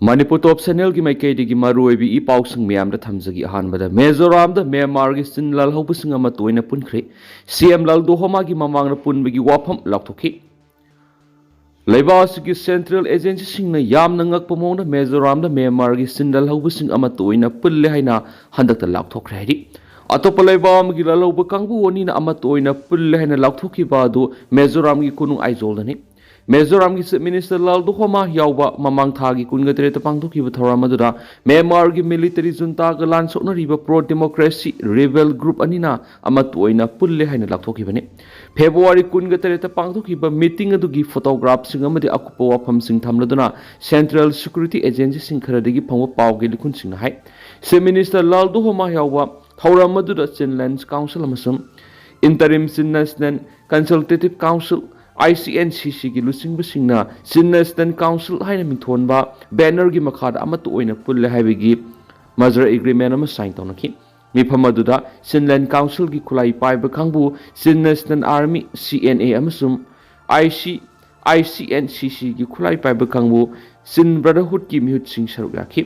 Manipur Top Channel की माइकैदगी मरुओइबी इ पाउसंग म्यामदा थमजगी अहानबदा मिजोरामदा मेमारगी सिन लालहौबसिंग अमा तोइना पुनख्रे CM Lalhouba की ममांगना पुनबगी वाफम लाक्थोखि Laibasigi Central Agency singna yamna ngakpa mona Mizoramda मेमारगी सिन लालहौबसिंग अमा तोइना पुल्ले हाइना हंदकता लाक्थोखरे हाइदि अतोप लाइबामगी लालहौबा कांगबु ओनिना अमा तोइना पुल्ले हाइना लाक्थोखिबा अदु मिजोरामगी कुनु आइजोलदनि Mizoram Chief Minister Lalhouba yauba mamang thagi kungatreta pangthokiba thoramadura Myanmar gi military junta ga lan soknariba pro democracy rebel group anina amat oina pulle haina lakthokibani February kungatreta pangthokiba meeting adugi photograph sing amadi akupa wafam sing thamladuna Central Security Agency sing kharadagi phangwa pawge likun sing hai Chief Minister Lalhouba yauba thoramadura Chinlands Council amasum Interim National Consultative Council ICNCC की लुसिंग बसिंगना National Council हाइना मिथोनबा banner की मखादा अमत ओइना पुल्ले हाइबगी मजर agreement अमा sign तौनखि मिफम अदुदा National Council की खुलाई पाइब खांगबु National Army CNA अमसुम ICNCC की खुलाई पाइब खांगबु Sin Brotherhood की मिहुत सिंग सरुक याखि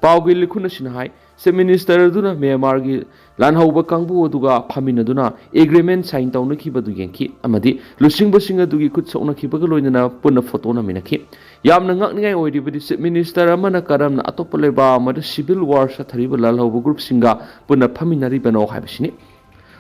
पावगे लिखुन सिनहाय Chief Minister aduna Myanmar gi Lalhouba kangbu aduga phamina duna agreement sign tawna khibadu yengki amadi lusing basing adugi khut sokna khibaga loinana punna photo na minakhi yamna ngakningai oiribadi Chief Minister amana karamna atopa leba amada civil war sa thariba Lalhouba group singa punna phaminari bano haibasini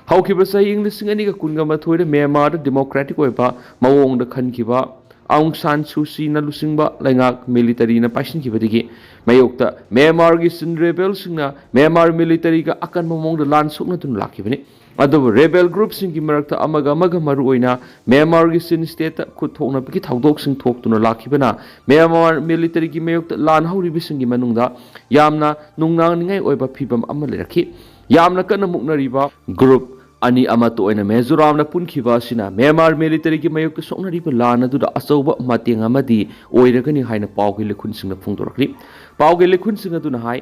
haukiba sahi English singa ni ga kunga mathoida Myanmar democratic oiba mawong da khankiba Aung San Suu Kyi na lusingba laingak military na passion kibadigi mayokta Myanmar gi sin rebel singna Myanmar military ga akan momong da lan sokna tun lakibani adu rebel group sing gi marakta amaga maru oina Myanmar gi sin state khut thokna biki thaudok sing thok tuna lakibana Myanmar military gi mayokta lan hauri bi sing gi manungda yamna nungnang ningai oiba phibam amma lerakhi yamna kana muknariba group Ani amato oina Mizoram na punkhiba sina Myanmar military ki mayok soknari pa lana duda asauba mating amadi oiragani haina pawge likhun singna phungdorakli pawge likhun singna duna hai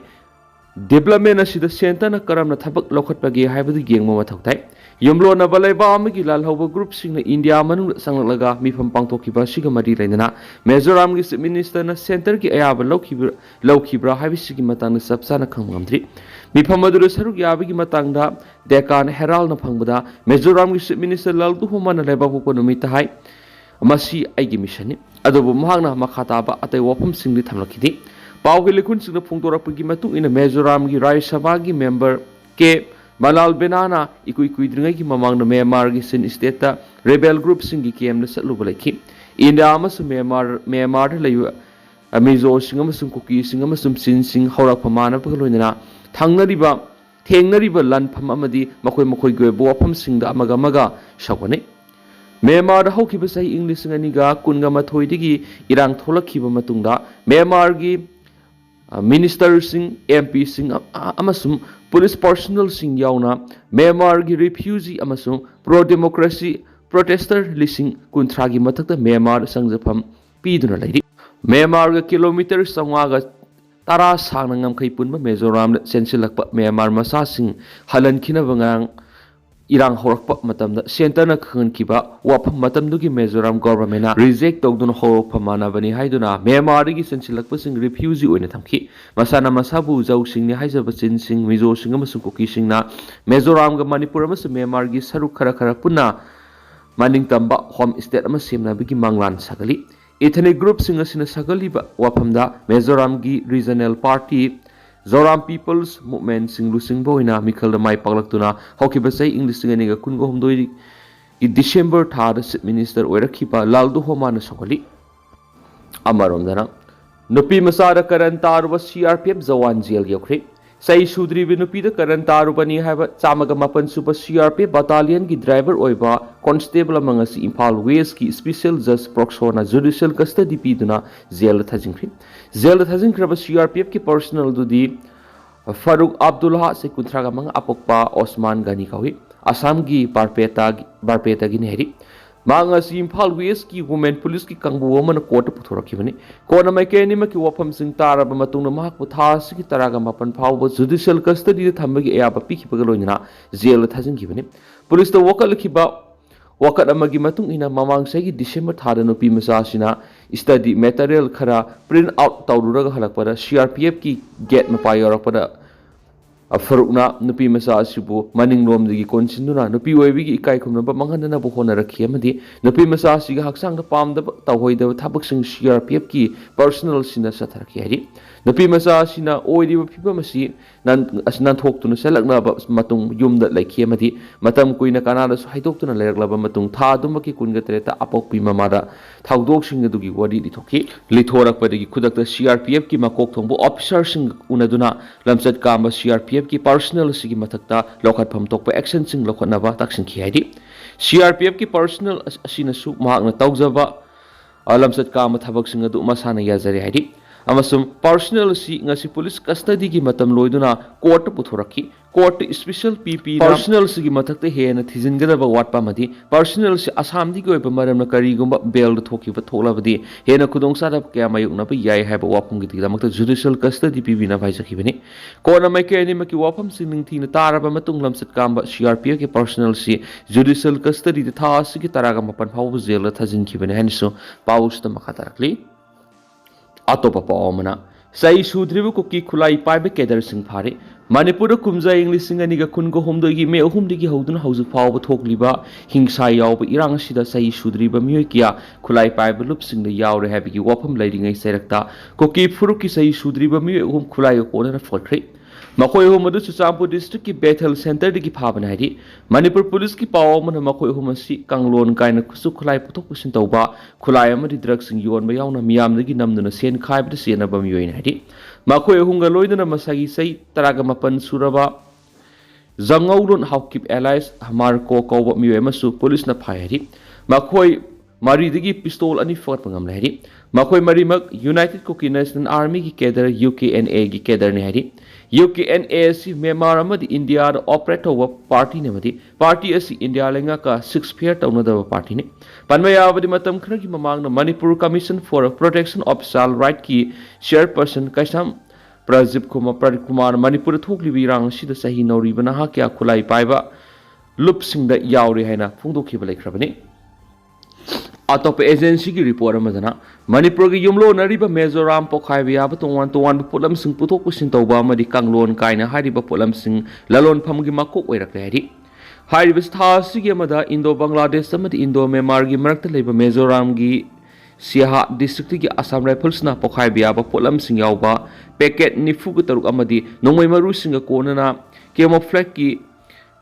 development asida center na karam na thabak lokhatpagi haibadu yengma mathautai yumlo na balaiba amagi Lalhouba group singna India manung sanglaga mifam pangthokiba siga mari lainana Mizoram gi Chief Minister na center ki ayaba lokhibra haibisigi matang sabsana khangmamdri mifam adura saruk yabigi matangda Deccan Herald na pangbada Mizoram gi Chief Minister Lalhouba na leba ko numita hai Masi eigi mission adobo mahangna makhataba atai wafam singli thamlakidi pawge likhun singna phungtorakpagi matung ina Mizoram gi Rajya Sabha gi member ke Malal Benana ikui dringai ki mamang na Myanmar gi sin state ta rebel group singi kem na satluba laikhi India amas Myanmar layu Mizo singa masum kuki singa masum sin haurak pamana pagaloina thengnariba lan pham amadi makoi gwe bo pham singda amaga shawani Myanmar da haukiba sahi English ngani ga kunga mathoi digi irang tholakhiba matungda Myanmar gi minister sing MP sing amasum police personnel sing yauna Myanmar gi refugee amasum pro democracy protester lising kuntragi mathakta Myanmar sangjafam piduna lairi Myanmar ga kilometer sangwa ga tara sangna ngamkhai punba Mizoram sensilakpa Myanmar masa sing halan khina bangang irang horakpa matamda center na khan kiba wapam matamdugi Mizoram government na reject tawduna horakpa manabani haiduna Myanmar gi sensilakpa sing refugee oina thamki masana masabu jau sing ni haijaba chin sing Mizo sing amasung kuki sing na Mizoram ga Manipur amasung Myanmar gi saruk khara punna maning tamba home state ama semna bigi manglan sagali ethnic group sing asina sagali ba wapamda Mizoram gi regional party Zoram People's Movement sing lusing boina Mikhal da mai paglaktuna hokiba sai English ngani ga kungo humdoi i December thada Chief Minister oirakhiba Lalhouba na sokali amarom dana nupi masara karan taruba CRPF jawan jail yokre sai sudri nupi da karan tarubani haba chamaga mapan super CRPF battalion ki driver oiba constable amangasi Imphal West ki special judge proxona judicial custody piduna jail thajingkri jail thajingkraba CRPF ki personal dudi Farooq Abdullah se kuntraga mang apokpa Osman Gani kawi Assam gi Barpeta gi nehri mangasi Imphal West ki women police ki kangbu woman court puthorakibani kona mai ke nima ki wafam sing taraba matungna mahak putha sigi taraga mapan phawba judicial custody thambagi ayaba pikhibaga loina jail thajingkibani police to wakal khiba wakat amagi matung ina mamang segi December thada nupi masa sina study material khara print out tawruraga halakpada CRPF ki gate mapa yorakpada Farukna nupi masa asibu maning lom digi konsinduna nupi oibigi ikai khumnaba manghanana bu honarakhi amadi nupi masa asiga haksangda pamdaba tawhoidaba thabaksing CRPF ki personal sina satharakhi hari nupi masa asina oidiba phibam asi nan asnan thoktuna selaknaba matung yumda laikhi amadi matam kuina kanada su haidoktuna leraklaba matung tha dumaki kunga treta apokpi mamada thawdok sing adugi wadi di thokhi lithorakpadagi khudakta CRPF ki makok thongbu officer sing unaduna lamsat kamba CRPF की personnel की मथक्ता लौखटफम तोप action सिंग लौखटनबा ताक्सिनखि हाइदि CRPF की पर्सनल असिनसु महाकना तौजबा लमसत काम थबक सिंग अदु मसाना याजरे हाइदि अमसुम पर्सनल सी ngasi पुलिस कस्टडी की मतम लोइदुना कोर्ट पुथोरखि कोर्ट स्पेशल पीपी पर्सनल की मथक्ता हेन थिजिनगदबा वाटपा मदि पर्सनल से आसामदी की ओइबा मरमना करिगुम्बा बेल थोखिबा थोलाबदि हेन खुदोंसादा क्या मायुकनाबा याय हाइबा वाफम की दिगदमक्ता जुडिशियल कस्टडी पीबीना भाइजखिबनि कोना माइकेनि मकि वाफम सिंनिंगथिना ताराबा मतुंग लमसत कामबा CRPF के पर्सनल से जुडिशियल कस्टडी था सिगी तरागा मपन फाव जेल थजिनखिबनि हानिसु पाउसता मखातारखलि अतोपा पावमना सही सुद्रिबु कुकी खुलाई पाइबे केदर सिंह फारे मणिपुर कुमजा इंग्लिसिंग अनिगा कुनगो होमदोगी मे अहुमदिगी हौदुना हौजु फाव थोकलिबा हिंसा याव इरांग सिदा सही सुद्रिबा मिय किया खुलाई पाइबे लुपसिंग द यावरे हैबिगी वाफम लाइरिंगै सेरक्ता कुकी फुरुकी सही सुद्रिबा मिय अहुम खुलाई कोना फलख्रे मखोय हो मदु चुचामपुर डिस्ट्रिक्ट की बेथल सेंटर दगी फाबन हाइदि मणिपुर पुलिस की पाव मन मखोय हो मसी कांगलोन कायना खुसु खुलाई पुथोक पुसिन तौबा खुलाई अमदि ड्रग्स योन बयावना मियामदगी नमदुना सेन खाइबद सेनबा मियोइन हाइदि मखोय हुंगा लोइदुना मसागी सई तरागा मपन सुरबा जंगौलोन हाउकिप एलाइस हमार को कौब मियोय मसु पुलिस न फाय हाइदि मखोय मारीदगी पिस्तौल अनि फगत Pangam हाइदि मखोय मरीमक United cookie national army की केडर UKNA की केडर ने हाइदि UKNA सी म्यांमार अमदि इंडिया ऑपरेट होव पार्टी ने मदि पार्टी असी इंडिया लेंगा का 6 फेयर तौनदब पार्टी ने पनमयावदि मतम खर की ममांग Manipur commission for protection of child right की चेयरपर्सन कैसम प्रदीप कुमार मणिपुर थोकलिबि रांग सिदा सही नौरिब नहा क्या खुलाई पाइबा लुपसिंग द यावरे हैना फोंदोखिबा लेख्रबनि अतोप एजेंसी की रिपोर्ट अमदना मणिपुर की युमलो नरिबा मिजोराम पोखाइबा याब तोवान तोवान पुलम सिंह पुथोक पुसिन तौबा अमदि कांगलोन कायना हारिबा पुलम सिंह ललोन फमगी मकोक ओइरक्ले हारि हारिबा स्थासिगी अमदा इंडो बांग्लादेश अमदि इंडो म्यांमार की मरक्ता लेबा मिजोराम की सिहा डिस्ट्रिक्ट की असम राइफल्सना पोखाइबा याब पुलम सिंह यावबा पैकेट निफुग तरुक अमदि नोंमै मरु सिंह कोनना केमोफ्लेग की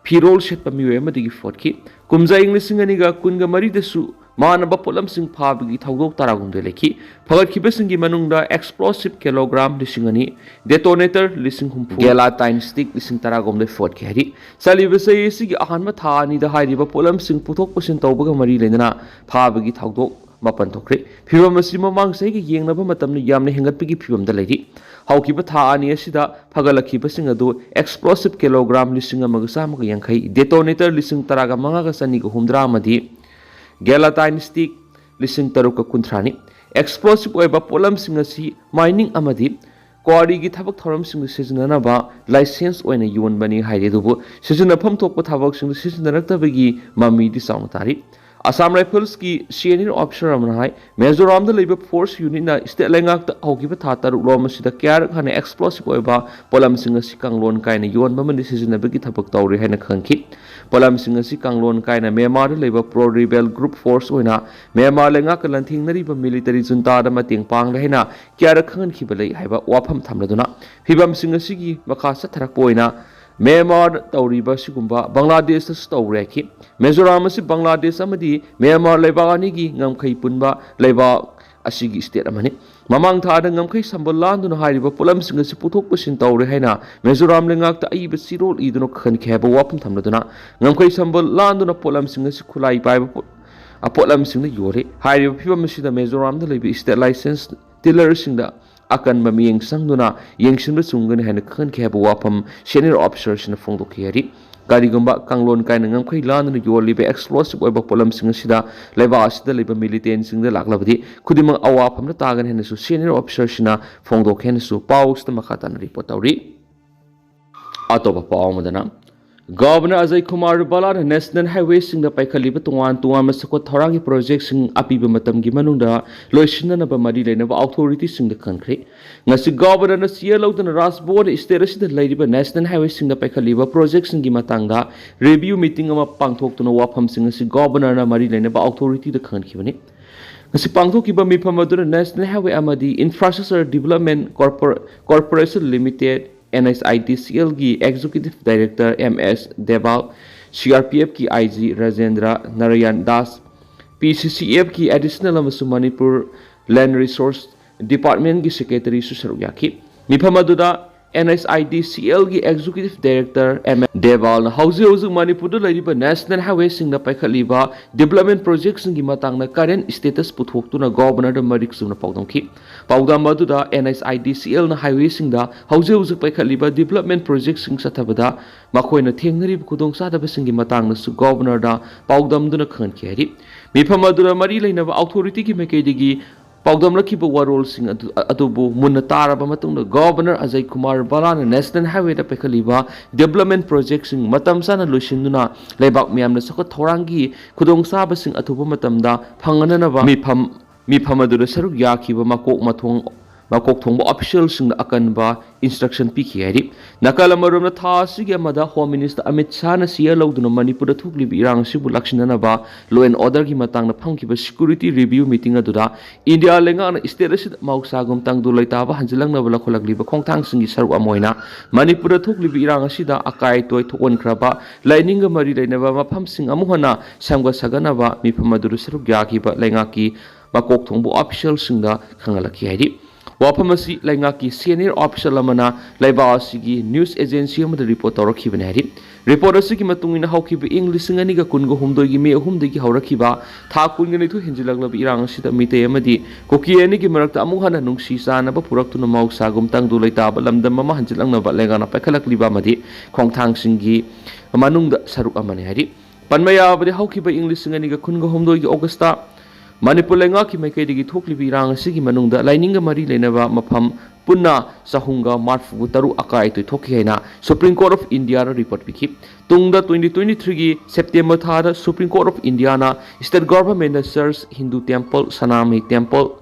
फिरोल सेटपा मियोय अमदि फोटकी कुमजा इंग्लिसिंग अनिगा कुनगा मरिदसु मानब पुलम सिंह फाबगी थौदोक तारागुंदे लेखि फगतखिबसिंगी मनुंगदा एक्सप्लोसिव किलोग्राम लिसिंगनी डेटोनेटर लिसिंग हुंफु गेलाटाइन स्टिक लिसिंग तारागुंदे फोटकी हरि सलिबसे सिगी अहानम थानी दा हारिबा पुलम सिंह पुथोक पुसिन तौबगा मरी लेना फाबगी थौदोक मपन थोखरे फिबम असि ममांग सैगी येंगनबा मतमनि यामने हेंगतपगी फिबमदा लेरि हौकिबा था अनि असिदा फगलखिबसिंग अदु एक्सप्लोसिव किलोग्राम लिसिंग अमगा सामगा यांखै डेटोनेटर लिसिंग तरागा मंगागा सनिगा हुमद्रा अमदि गेलाटाइन स्टिक लिसिंग तरुक कुंथ्रानी एक्सप्लोसिव ओइबा पोलम सिंग असि माइनिंग अमदि क्वारी की थबक थरम सिंग सिजननबा लाइसेंस ओइना योनबनी हाइरे दुबु सिजनफम थोप थबक सिंग सिजनरक्तबगी मम्मीदि साउन तारी असम राइफल्स की सीनियर ऑफिसर अमना मिजोराम फोर्स यूनिट स्टेट लेंगाक हौकिबा था तरुक लोम असिदा क्यारक हने एक्सप्लोसिव ओइबा पोलम सिंग असि कांगलोन कायना योनबा मनि सिजनबगी थबक तौरि हैना खंखि पोलम सिंग असि कांगलोन कायना म्यांमार लेबा प्रो रिबेल ग्रुप फोर्स ओइना म्यांमार लेंगाक लंथिंगनरिबा मिलिटरी जुंतादा मतेंग पांग हैना क्यारक खंखिबा लै हाइबा वाफम थमलदुना फिबम सिंग असिगी मखा सथरक ओइना म्यांमार तौरीबा सिगुंबा बांग्लादेश तौरेखि मिजोराम असि बांग्लादेश अमदि म्यांमार लेबानिगी ngमखै पुनबा लेबा असिगी स्टेट अमनि ममांग थादा ngमखै संबल लांदुना हारिबा पुलम सिंग असि पुथोक पुसिन तौरे हैना मिजोराम लेंगाक अइबा सिरोल इदुनो खनखेबा वाफम थमलदुना ngमखै संबल लांदुना पुलम सिंग असि खुलाई पाइबा पोलम सिंग योरे हारिबा फिबम असिदा मिजोराम द लेबि स्टेट लाइसेंस टिलर सिंग अकन मियंग संगदुना यंगसिन चुंगन हैन खन खेब वाफम सीनियर ऑफिसर सिन फोंदोखि हरि कारिगुंबा कांगलोन कायन ngमखै लानन योलिबे एक्सप्लोसिव ओइबा पोलम सिंग सिदा लेबा सिदा लेबा मिलिटेंट सिंग लाक्लबदि खुदिम अवाफम तागन हैन सु सीनियर ऑफिसर सिना फोंदोख हैन सु पाउस त मखातान report तौरी अतोबा pav Madna Governor Ajay Kumar Balana National Highway sing the Paikaliba Tuan Tuan Masako Thorangi projects in Apiba Matam Gimanunda, Loishinaba Marilena authorities in the country. Nasi Governor Nasielo than Rasboard is there the Lady National Highway sing the Paikaliba projects in Gimatanga, review meeting of a Pangtok to no Wapam sing as Governor Marilena authority the country. Nasi Pangtok Kiba Mipamadura National Highway Amadi Infrastructure Development Corporation Limited. NSITCL की Executive Director MS Deval, CRPF की IG Rajendra Narayan Das, PCCF की Additional अमसुं Manipur Land Resource Department की Secretary सुसरुक याखी मिफमदुदा NSITCL की Executive Director MS Deval हौजे Manipur लाइरिबा National Highway सिंगना पाइखलिबा Development Projects की मतंगना current status पुथोक्तुना Governor Marik सुना पाउदोंखी पाउदा मदुदा NSITCL ना highway सिंगदा हौजे पाइखलिबा Development Projects सिंग सथबदा मखोइना थेंगनरिब खुदोंसादबा सिंगी मतंगना सु Governor दा पाउदमदुना खनखेरि मिफमदुदा मरि लैनबा authority की मेकेदिगी Paudam Lakiba Warol Sing Atubu Munatara Bamatunda Governor Ajay Kumar Balana National Highway Pekaliba Development Projects in Matamsana Lushinduna Lebak Miam the Soko Torangi Kudong Sabasing Atubu Matamda Panganava Mipamadura Saru Yakiba Makok Matong Makok Tongbo officials in the Akanba instruction Piki Nakala Maruna Tasi Mada Home Minister Amit Sana Sielo Duna Manipura Tukli Birang Sibu Lakshinanaba Law and Order Gimatang the Punkiba Security Review Meeting Aduda India Lengan Isteresid Mausagum Tang Dulaitava Hanzilang Navala Kolagliba Kongtang Singi Saru Amoina Manipura Tukli Birang Sida Akai Toy Tuan Kraba Lininga Marida Nava Pam Sing Amuhana Sangwa Saganava Mipamaduru Saru Yakiba Lengaki Makok Tongbo officials in the Kangalaki Wapamasi Langaki senior official Lamana Laibasigi news agency of the report or Kibanari. Reporters Matung in Hawkiba English and Aniga Kungo Humdogi me whom the Haurakiba, Takungani to Hinjilagla Irang Sita Mite Amadi, Koki Aniki Marakta Amuhana Nungsisa Nabapurak to Namau Sagum Tang Dulaita, Lamda Mama Hanjilanga Legana Pekalak Libamadi, Kong Tang Singi, Manung Saru Amanari. Panmaya the Hawkiba English and Aniga Kungo Humdogi Augusta. Manipur Lengaki Makedi Tokli Birang Sigi Manunda, Lininga Mari Lenava Mapam, Punna, Sahunga, Marfu, Taru Akai to Tokihena, Supreme Court of India report Piki. Tungda 2023 September Thada, Supreme Court of Indiana, State Government serves Hindu Temple, Sanami Temple,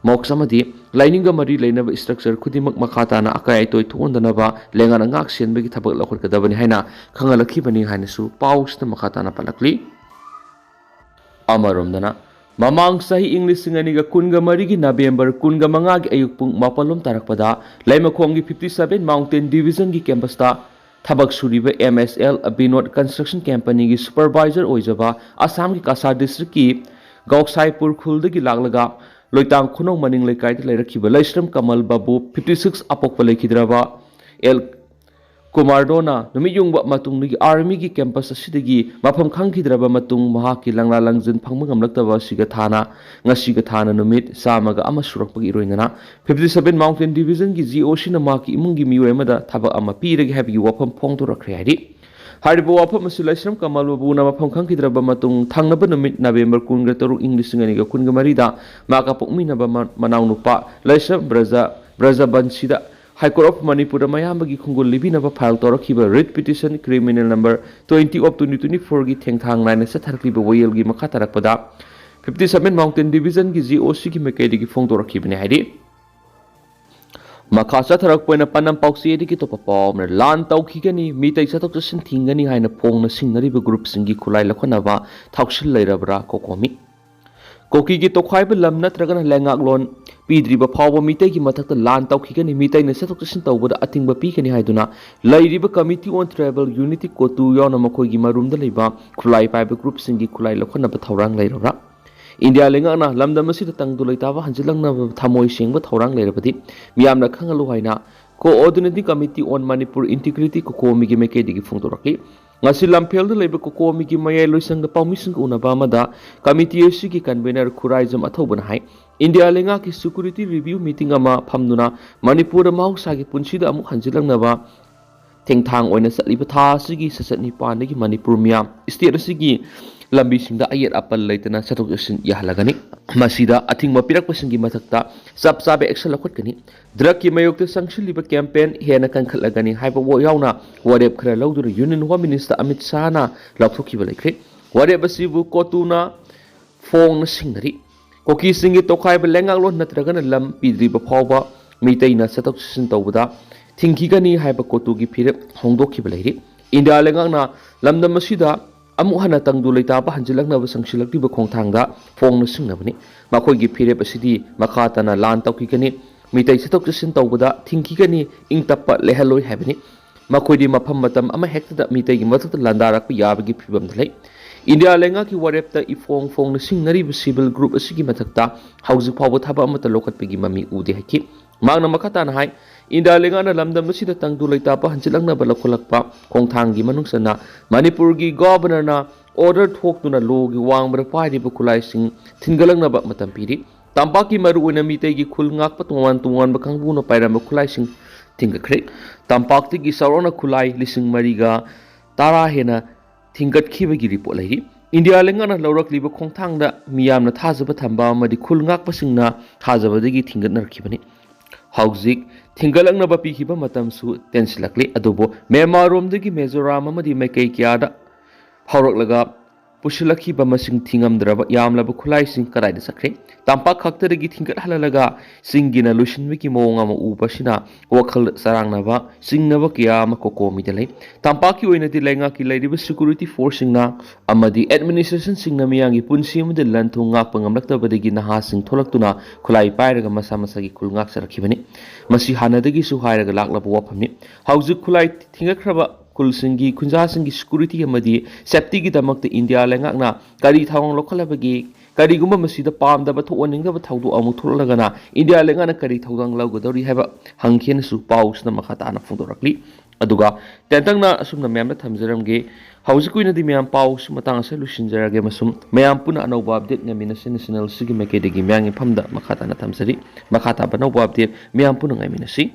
Moksamadi, Lininga Mari Lenava structure, Kudimak Makatana, Akai to Tundanava, Lenganangak Sien Bigi Tabak Lakurkadavani Hena, Kangalakibani Hanesu, Paus the Makatana Palakli Amarumdana. Mamang sahi English singaniga kunga marigi November kunga mangagi ayuk pung mapalom tarakpada Laimakongi 57 Mountain Division gi campus ta thabak suriba MSL Abinod Construction Company gi supervisor oijaba Assam gi Kasa district ki Gausaipur khulda gi laglaga loitang khunong maning lekai lairakhiba Laisram Kamal Babu 56 apokpa lekhidraba El Kumardona Numiyung Matung Army gi campus asidagi mafam khangkidraba matung mahaki langla langjin phangmangam laktaba sigathana ngasigathana numit samaga ama surakpagi roingana 57 Mountain Division gi GOC na maki imungi miwemada thaba ama piragi habi wafam phongto rakre hari haribo wafam asulashram kamal babu na mafam khangkidraba matung thangnaba numit November 13 English nganiga kunga marida maka pokminaba manaw nupa laisam braza bansida High Court of Manipur Mayambagi Kungul Libinava file Torakiba writ petition criminal number 20 of 2024 gi Tengthang Line Satarkiba Whale gi Makatarakpada 57 Mountain Division gi GOC gi Makedi gi Fong Torakibne Hadi Makasa Tarak Pona Panam Pausi Ediki Topapom Lan Taukigani Mita Satok Sintingani Haina Pong na Sinariba group Singi Kulai Lakonava Taukshil Lairabra Kokomi Koki gi Tokhaiba Lam Natragana Langaklon Pidriba Power Mite gi Matak Lan Taukigani Mita in a set of Sintoba Atingba Pikani Haiduna Lairiba Committee on Travel Unity Kotu Yona Makogi Marum the Liba Kulai Pipe Group Singi Kulai Lokana Taurang Laira India Lengana Lamda Masita Tang Dulaitava Hanjilanga Tamoi Sing with Taurang Lairapati Miamna Kangaluhaina Coordinating Committee on Manipur Integrity Kokomi Mekedi Funtoraki Ngasi lampel de lebe kokomi ki maya loisang da paumisang unabama da committee ki convener Kuraizam athoban hai India lenga ki security review meeting ama phamnuna Manipur mau sagi punsi da amuk hanjilang naba tengthang oina satliba tha sigi sasat nipan gi Manipur miam state sigi lambisinda ayet apal leitana satok jasin yahalagani masida athingma pirakpasingi mathakta chap chabe action lakhotgani drug ki mayokte sangshiliba campaign hena kankhatlagani haiba wo yauna warep khara lawdura union home minister amit shah na lakthokiba laikre warep asibu kotuna phong na singnari koki singi tokhaiba lengaklon natragana lam pidriba phawba meitaina satok jasin tawbada thingkigani haiba kotugi phirep hongdokhiba lairi india lengakna lamdam asida amu hana tangdu leitaba hanjilaknaba sangsilaktiba khongthangda phongna singnabani makhoi phirep asidi makhatana lan tawkigani mitai satok jasin tawbada thingkigani ingtappa lehaloi habani makhoi mafam matam ama hektada mitai gi mathakta landarak yabagi phibam dhalai india lenga ki warepta ifong phongna singnari civil group asigi mathakta hauji phawba thaba amata lokatpegi mami ude haki magna makhatana hai india lenga na lamdam asida tangdu leitaba hanjilaknaba lakholakpa khongthanggi manungsana manipur gi governor na order thoktuna logi wangbra pairiba khulaising thingalaknaba matam piri tampaki maru oina mitai gi khul ngakpa tungan ba khangbu no pairamba khulaising thingakre tampakti gi sarona khulai lising mariga tara hena thingat khiba gi report lairi india lenga na lawrakliba khongthangda miyamna thajaba thamba amadi khul ngakpa singna thajabadagi thingat narkhibani hauzik thingalaknaba pikhiba matamsu tensilakli adubo Myanmar-romdagi Mizoram amadi maikai kyada phawraklaga pusilakhiba masing thingamdraba yamlaba khulaising karaida sakre tampak khaktadagi thingat halalaga singina lusinbiki mawong ama ubasina wakhal sarangnaba singnaba kiyama kokomidalai tampaki oinadi lenga ki lairiba security force singna amadi administration singna miyangi punsi amadi lanthung ngakpa ngamlaktabadagi nahasing tholaktuna khulai pairaga masa masagi khulngak sarakhibani masi hanadagi su hairaga laklaba waphamni haujuk khulai thingakhraba kulsingi kunjasingi security amadi safety gi damakta india lengakna kari thawang lokhalabagi kari gumba masida pamdaba thooningdaba thawdu amu thulagana india lengana kari thawdang lawgodori haba hangkhen su pausna makhatana phungdorakli aduga tentangna asumna memna thamjaramge haujukuina di meyam paus matang ase lusinjarage masum meyam puna anauba update ngamina national sigi mekedegi myangi phamda makhatana thamsari makhata banauba update meyam puna ngamina si